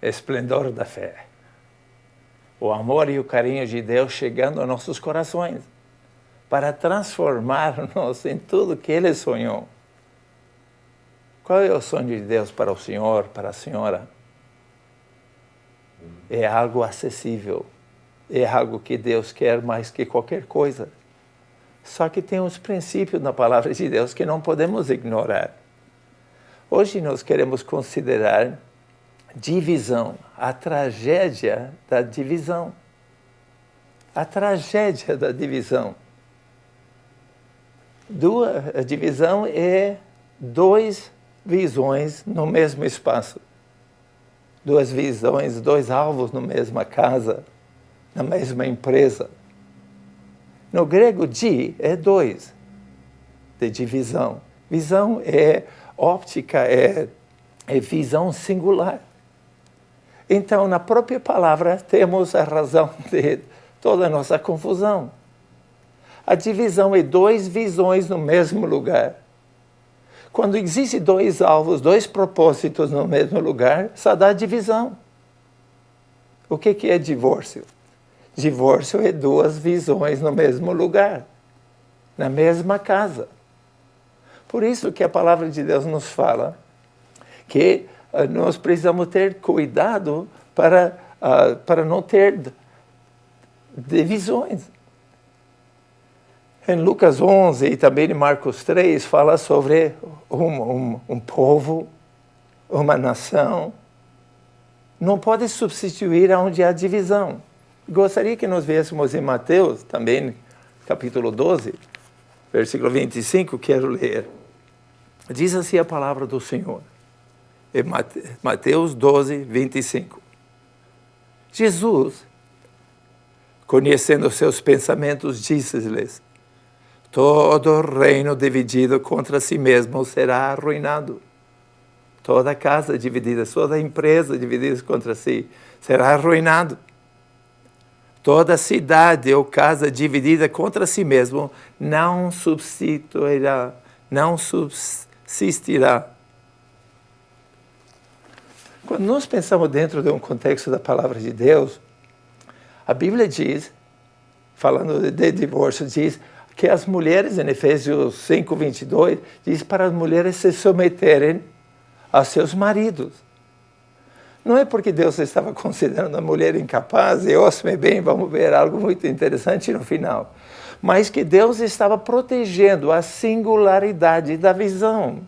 esplendor da fé. O amor e o carinho de Deus chegando aos nossos corações para transformar-nos em tudo que Ele sonhou. Qual é o sonho de Deus para o Senhor, para a senhora? É algo acessível. É algo que Deus quer mais que qualquer coisa. Só que tem uns princípios na palavra de Deus que não podemos ignorar. Hoje nós queremos considerar divisão, a tragédia da divisão. A tragédia da divisão. A divisão é duas visões no mesmo espaço. Duas visões, dois alvos na mesma casa, na mesma empresa. No grego, di é dois, de divisão. Visão é óptica, é visão singular. Então, na própria palavra, temos a razão de toda a nossa confusão. A divisão é duas visões no mesmo lugar. Quando existem dois alvos, dois propósitos no mesmo lugar, só dá divisão. O que é divórcio? Divórcio é duas visões no mesmo lugar, na mesma casa. Por isso que a palavra de Deus nos fala que nós precisamos ter cuidado para não ter divisões. Em Lucas 11 e também em Marcos 3, fala sobre um povo, uma nação. Não pode substituir onde há divisão. Gostaria que nós viéssemos em Mateus, também, capítulo 12, versículo 25, quero ler. Diz assim a palavra do Senhor. Em Mateus 12, 25. Jesus, conhecendo seus pensamentos, disse-lhes: todo reino dividido contra si mesmo será arruinado. Toda casa dividida, toda empresa dividida contra si será arruinado. Toda cidade ou casa dividida contra si mesmo não subsistirá. Quando nós pensamos dentro de um contexto da palavra de Deus, a Bíblia diz, falando de divórcio, diz que as mulheres, em Efésios 5, 22, diz para as mulheres se submeterem a seus maridos. Não é porque Deus estava considerando a mulher incapaz, e ouça-me bem, vamos ver algo muito interessante no final, mas que Deus estava protegendo a singularidade da visão.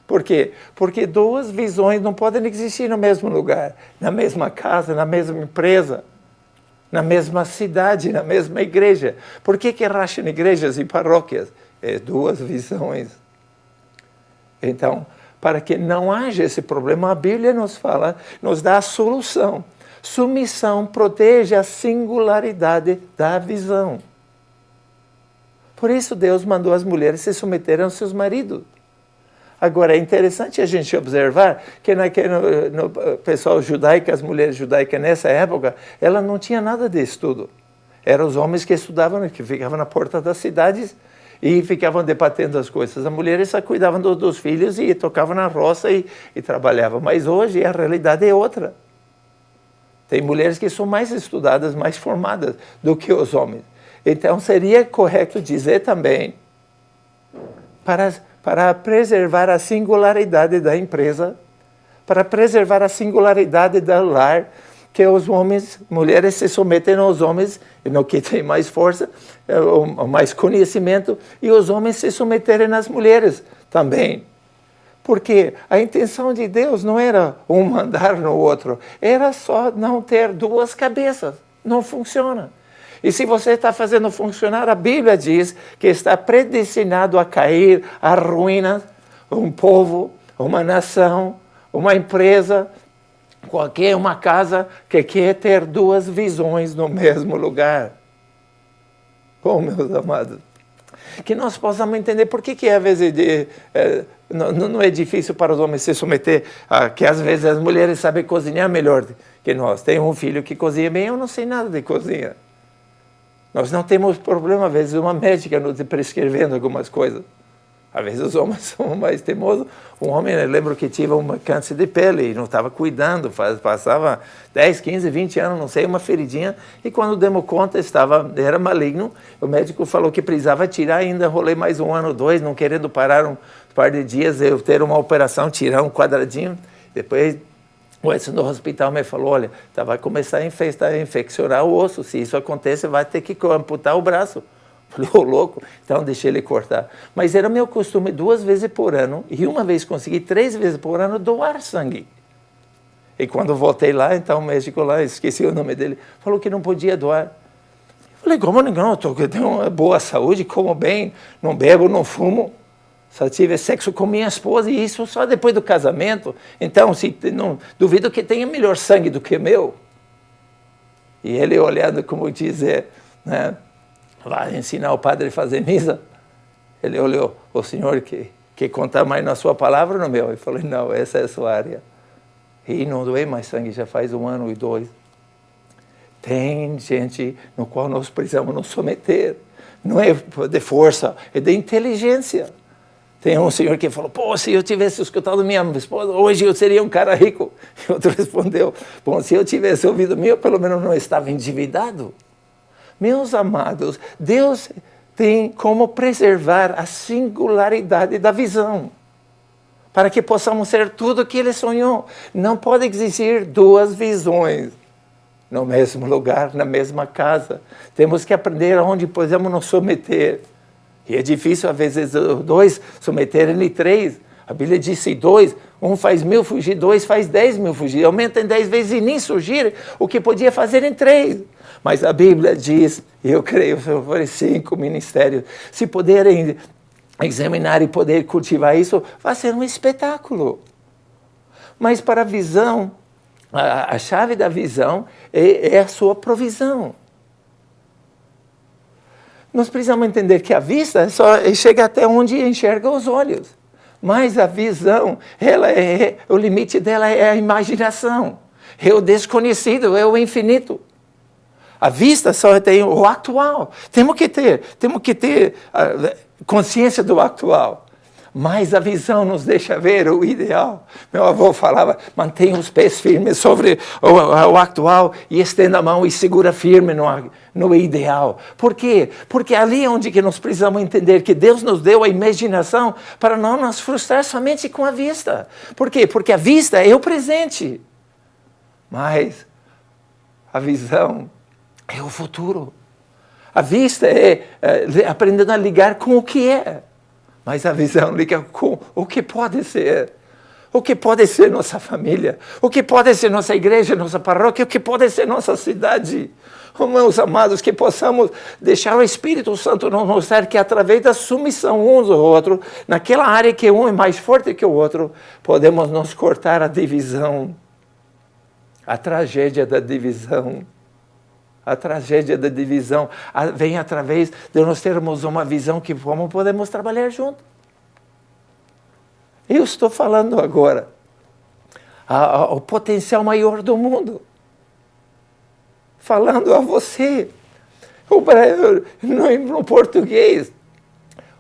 Por quê? Porque duas visões não podem existir no mesmo lugar, na mesma casa, na mesma empresa, na mesma cidade, na mesma igreja. Por que racham igrejas e paróquias? É duas visões. Então, para que não haja esse problema, a Bíblia nos fala, nos dá a solução. Submissão protege a singularidade da visão. Por isso Deus mandou as mulheres se submeterem aos seus maridos. Agora, é interessante a gente observar que no pessoal judaico, as mulheres judaicas nessa época, ela não tinha nada de estudo. Eram os homens que estudavam, que ficavam na porta das cidades e ficavam debatendo as coisas. As mulheres só cuidavam dos filhos e tocavam na roça e trabalhavam. Mas hoje a realidade é outra. Tem mulheres que são mais estudadas, mais formadas do que os homens. Então, seria correto dizer também, para preservar a singularidade da empresa, para preservar a singularidade do lar, que os homens, mulheres se submetem aos homens, no que tem mais força, mais conhecimento, e os homens se submeterem às mulheres também. Porque a intenção de Deus não era um mandar no outro, era só não ter duas cabeças. Não funciona. E se você está fazendo funcionar, a Bíblia diz que está predestinado a cair, a ruína, um povo, uma nação, uma empresa, uma casa que quer ter duas visões no mesmo lugar. Bom, meus amados, que nós possamos entender por que às vezes não é difícil para os homens se submeter, que às vezes as mulheres sabem cozinhar melhor que nós. Tem um filho que cozinha bem, eu não sei nada de cozinha. Nós não temos problema, às vezes, uma médica nos prescrevendo algumas coisas. Às vezes os homens são mais teimosos. Um homem, eu lembro que tinha um câncer de pele e não estava cuidando, passava 10, 15, 20 anos, não sei, uma feridinha, e quando demos conta era maligno. O médico falou que precisava tirar, ainda rolei mais 1 ano, 2, não querendo parar um par de dias, eu ter uma operação, tirar um quadradinho. Depois o Edson do hospital me falou, olha, vai começar a infeccionar o osso, se isso acontecer vai ter que amputar o braço. Falei, ô louco, então deixei ele cortar. Mas era meu costume 2 vezes por ano, e uma vez consegui 3 vezes por ano doar sangue. E quando voltei lá, então o médico lá, esqueci o nome dele, falou que não podia doar. Falei, como não? Eu tenho uma boa saúde, como bem, não bebo, não fumo. Só tive sexo com minha esposa, e isso só depois do casamento. Então, não duvido que tenha melhor sangue do que o meu. E ele olhando, como dizer, né? Vai ensinar o padre a fazer missa. Ele olhou, o senhor que contar mais na sua palavra ou no meu? Eu falei, não, essa é a sua área. E não doei mais sangue, já faz 1 ano e 2. Tem gente no qual nós precisamos nos submeter. Não é de força, é de inteligência. Tem um senhor que falou, pô, se eu tivesse escutado minha esposa, hoje eu seria um cara rico. E outro respondeu, bom, se eu tivesse ouvido meu, pelo menos não estava endividado. Meus amados, Deus tem como preservar a singularidade da visão, para que possamos ser tudo o que Ele sonhou. Não pode existir 2 visões no mesmo lugar, na mesma casa. Temos que aprender aonde podemos nos submeter. E é difícil, às vezes, 2 submeterem em 3. A Bíblia disse 2, 1 faz 1000 fugir, 2 faz 10.000 fugir. Aumenta em 10 vezes e nem surgir o que podia fazer em 3. Mas a Bíblia diz, e eu creio, foram 5 ministérios, se puderem examinar e poder cultivar isso, vai ser um espetáculo. Mas para a visão, a chave da visão é a sua provisão. Nós precisamos entender que a vista só chega até onde enxerga os olhos. Mas a visão, o limite dela é a imaginação. É o desconhecido, é o infinito. A vista só tem o atual. Temos que ter consciência do atual. Mas a visão nos deixa ver o ideal. Meu avô falava, mantenha os pés firmes sobre o atual e estenda a mão e segura firme no ideal. Por quê? Porque ali é onde que nós precisamos entender que Deus nos deu a imaginação para não nos frustrar somente com a vista. Por quê? Porque a vista é o presente. Mas a visão é o futuro. A vista é aprendendo a ligar com o que é. Mas a visão liga com o que pode ser. O que pode ser nossa família. O que pode ser nossa igreja, nossa paróquia. O que pode ser nossa cidade. Oh, meus amados, que possamos deixar o Espírito Santo nos mostrar que através da submissão uns ao outro, naquela área que um é mais forte que o outro, podemos nos cortar a divisão. A tragédia da divisão. A tragédia da divisão vem através de nós termos uma visão que como podemos trabalhar juntos. Eu estou falando agora o potencial maior do mundo. Falando a você. No português,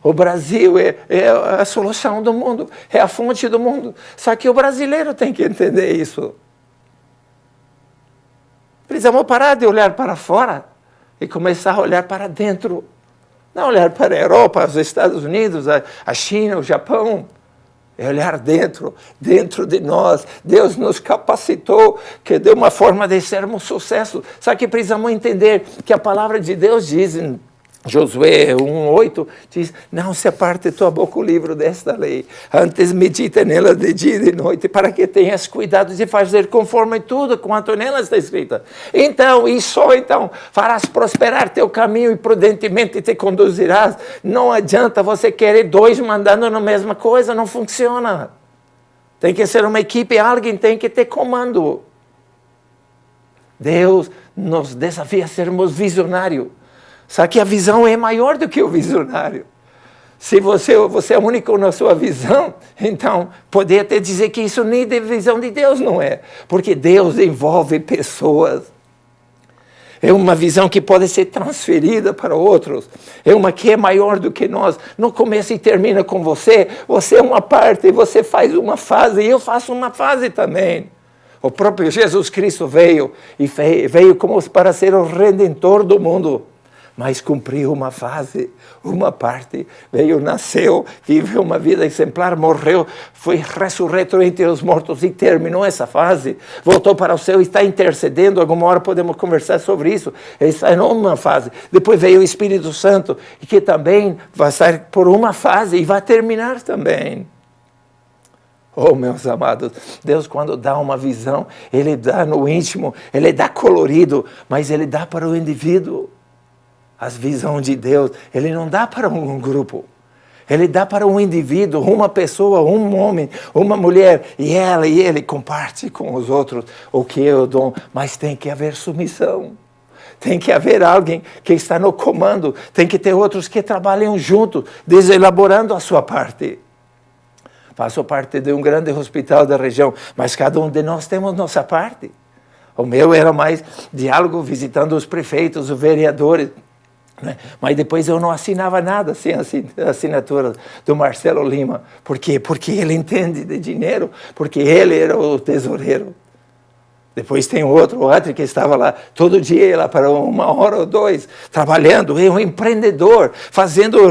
o Brasil é a solução do mundo, é a fonte do mundo. Só que o brasileiro tem que entender isso. Precisamos parar de olhar para fora e começar a olhar para dentro. Não olhar para a Europa, os Estados Unidos, a China, o Japão. É olhar dentro de nós. Deus nos capacitou, que deu uma forma de sermos sucesso. Só que precisamos entender que a palavra de Deus diz em Josué 1:8, diz, não se aparte tua boca o livro desta lei, antes medita nela de dia e de noite, para que tenhas cuidado de fazer conforme tudo quanto nela está escrita. Então, e só então, farás prosperar teu caminho e prudentemente te conduzirás. Não adianta você querer 2 mandando na mesma coisa, não funciona. Tem que ser uma equipe, alguém tem que ter comando. Deus nos desafia a sermos visionários. Só que a visão é maior do que o visionário. Se você é único na sua visão, então poder até dizer que isso nem é visão de Deus, não é. Porque Deus envolve pessoas. É uma visão que pode ser transferida para outros. É uma que é maior do que nós. Não começa e termina com você. Você é uma parte, você faz uma fase, e eu faço uma fase também. O próprio Jesus Cristo veio como para ser o Redentor do mundo. Mas cumpriu uma fase, uma parte. Veio, nasceu, viveu uma vida exemplar, morreu, foi ressurreto entre os mortos e terminou essa fase. Voltou para o céu e está intercedendo. Alguma hora podemos conversar sobre isso. Ele está em uma fase. Depois veio o Espírito Santo, que também vai estar por uma fase e vai terminar também. Oh, meus amados, Deus quando dá uma visão, Ele dá no íntimo, Ele dá colorido, mas Ele dá para o indivíduo. As visões de Deus, Ele não dá para um grupo. Ele dá para um indivíduo, uma pessoa, um homem, uma mulher. E ela e ele compartilham com os outros o que é o dom. Mas tem que haver submissão. Tem que haver alguém que está no comando. Tem que ter outros que trabalham juntos, deselaborando a sua parte. Faço parte de um grande hospital da região, mas cada um de nós temos nossa parte. O meu era mais diálogo, visitando os prefeitos, os vereadores. Mas depois eu não assinava nada sem a assinatura do Marcelo Lima. Por quê? Porque ele entende de dinheiro, porque ele era o tesoureiro. Depois tem outro que estava lá todo dia, lá para 1 hora ou 2, trabalhando, é um empreendedor,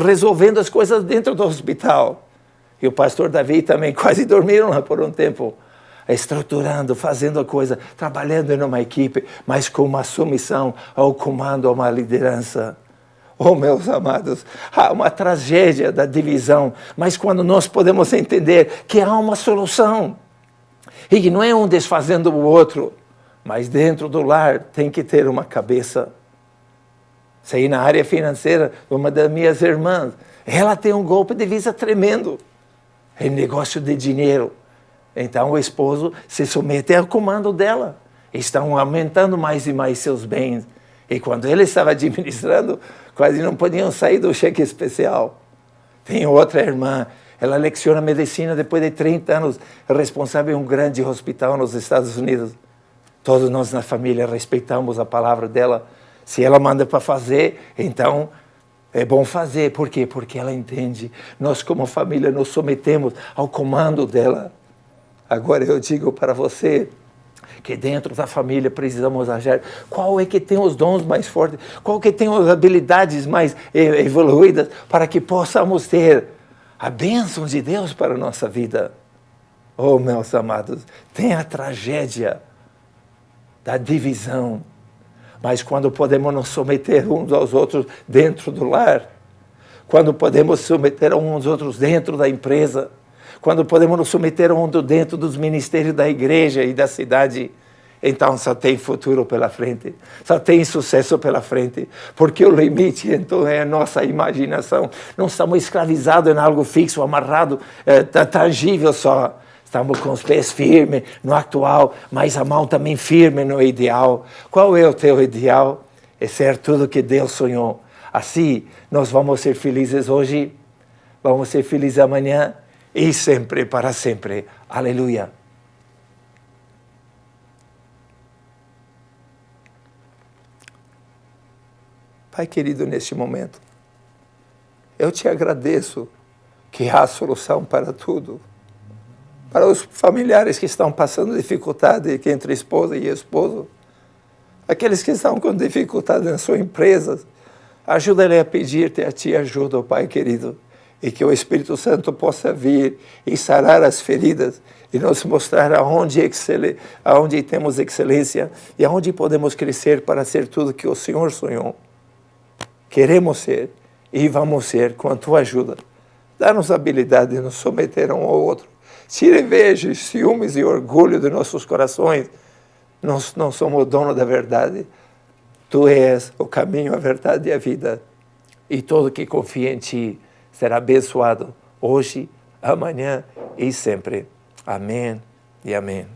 resolvendo as coisas dentro do hospital. E o pastor Davi também quase dormiram lá por um tempo, estruturando, fazendo a coisa, trabalhando em uma equipe, mas com uma submissão ao comando, a uma liderança. Oh, meus amados, há uma tragédia da divisão, mas quando nós podemos entender que há uma solução, e que não é um desfazendo o outro, mas dentro do lar tem que ter uma cabeça. Sei, na área financeira, uma das minhas irmãs, ela tem um golpe de vista tremendo, é negócio de dinheiro. Então o esposo se submete ao comando dela, estão aumentando mais e mais seus bens. E quando ele estava administrando, quase não podiam sair do cheque especial. Tem outra irmã, ela leciona medicina depois de 30 anos, é responsável em um grande hospital nos Estados Unidos. Todos nós na família respeitamos a palavra dela. Se ela manda para fazer, então é bom fazer. Por quê? Porque ela entende. Nós como família nos submetemos ao comando dela. Agora eu digo para você, que dentro da família precisamos agir. Qual é que tem os dons mais fortes? Qual que tem as habilidades mais evoluídas para que possamos ter a bênção de Deus para a nossa vida? Oh, meus amados, tem a tragédia da divisão. Mas quando podemos nos submeter uns aos outros dentro do lar, quando podemos submeter uns aos outros dentro da empresa, quando podemos nos submeter um dentro dos ministérios da igreja e da cidade, então só tem futuro pela frente, só tem sucesso pela frente, porque o limite então é a nossa imaginação. Não estamos escravizados em algo fixo, amarrado, tangível só. Estamos com os pés firmes no atual, mas a mão também firme no ideal. Qual é o teu ideal? É ser tudo que Deus sonhou. Assim, nós vamos ser felizes hoje, vamos ser felizes amanhã, e sempre, para sempre. Aleluia. Pai querido, neste momento, eu te agradeço que há solução para tudo. Para os familiares que estão passando dificuldade entre esposa e esposo, aqueles que estão com dificuldade na sua empresa, ajuda-lhe a pedir-te, a ti ajuda, Pai querido, e que o Espírito Santo possa vir e sarar as feridas e nos mostrar aonde temos excelência e aonde podemos crescer para ser tudo que o Senhor sonhou. Queremos ser e vamos ser com a tua ajuda. Dá-nos a habilidade de nos submeter um ao outro. Tira inveja, ciúmes e orgulho de nossos corações. Nós não somos o dono da verdade. Tu és o caminho, a verdade e a vida. E todo que confia em ti será abençoado hoje, amanhã e sempre. Amém e amém.